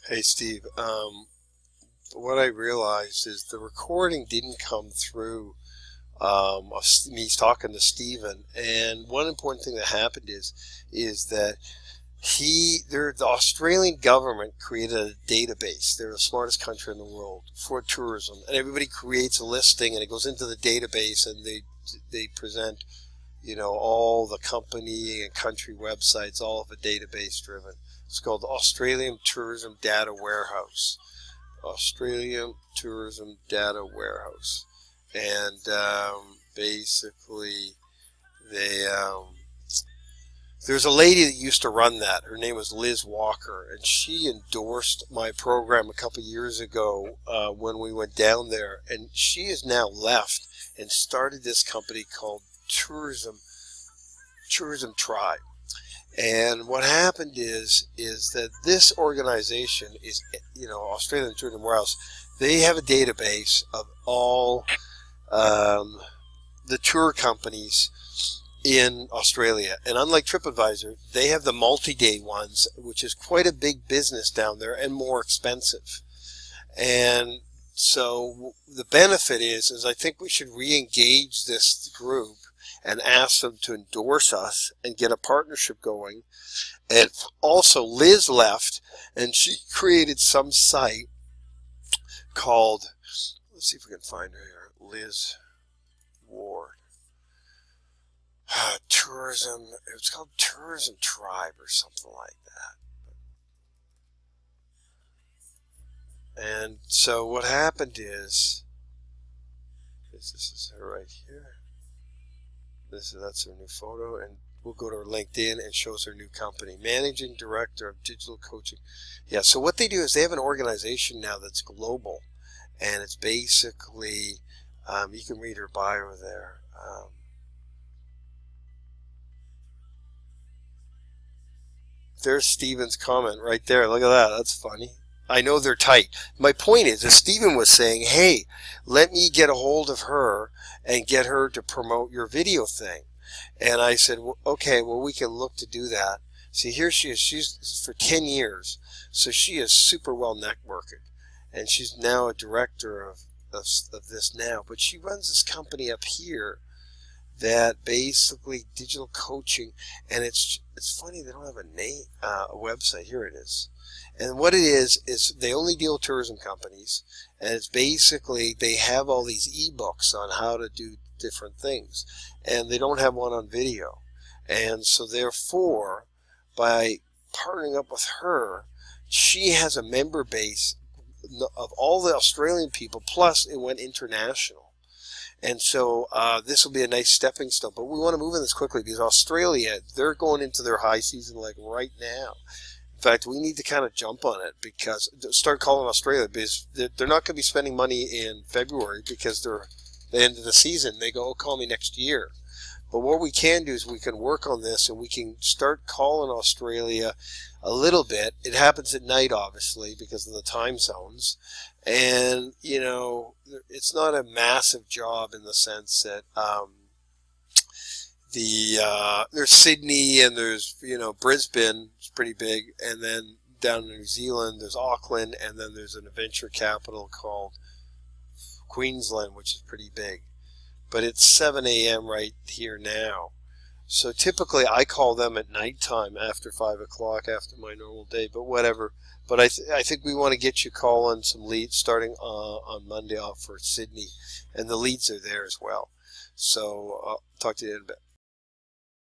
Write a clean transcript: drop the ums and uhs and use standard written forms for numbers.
Hey Steve, what I realized is the recording didn't come through of me talking to Steven, and one important thing that happened is that the Australian government created a database. They're the smartest country in the world for tourism, and everybody creates a listing, and it goes into the database, and they present all the company and country websites, all of a database driven. It's called the Australian Tourism Data Warehouse. Australian Tourism Data Warehouse. And basically, they there's a lady that used to run that. Her name was Liz Walker, and she endorsed my program a couple of years ago when we went down there. And she has now left and started this company called Tourism Tribe. And what happened is that this organization is, Australian Tourism Warehouse. They have a database of all the tour companies in Australia. And unlike TripAdvisor, they have the multi-day ones, which is quite a big business down there and more expensive. And so the benefit is I think we should re-engage this group and ask them to endorse us and get a partnership going. And also Liz left, and she created some site called, let's see if we can find her here, Liz Ward. Tourism, it was called Tourism Tribe or something like that. And so what happened is this is her right here. That's her new photo, and we'll go to her LinkedIn and shows her new company, Managing Director of Digital Coaching. Yeah, so what they do is they have an organization now that's global, and it's basically, you can read her bio there. There's Steven's comment right there. Look at that. That's funny. I know they're tight. My point is, as Steven was saying, hey, let me get a hold of her and get her to promote your video thing. And I said, well, okay, well, we can look to do that. See, here she is. She's for 10 years. So she is super well networked. And she's now a director of this now. But she runs this company up here that basically digital coaching. And it's funny, they don't have a name, a website. Here it is. And what it is they only deal with tourism companies, and it's basically they have all these ebooks on how to do different things, and they don't have one on video. And so therefore, by partnering up with her, she has a member base of all the Australian people, plus it went international. And so this will be a nice stepping stone. But we want to move in this quickly because Australia, they're going into their high season like right now. In fact, we need to kind of jump on it because start calling Australia, because they're not going to be spending money in February because they're the end of the season. They go, oh, call me next year. But what we can do is we can work on this and we can start calling Australia a little bit. It happens at night, obviously, because of the time zones. And, it's not a massive job in the sense that there's Sydney and there's Brisbane, it's pretty big, and then down in New Zealand there's Auckland, and then there's an adventure capital called Queensland, which is pretty big. But it's 7 a.m. right here now, so typically I call them at nighttime after 5 o'clock after my normal day, but whatever. But I think we want to get you calling some leads starting on Monday off for Sydney, and the leads are there as well. So talk to you in a bit.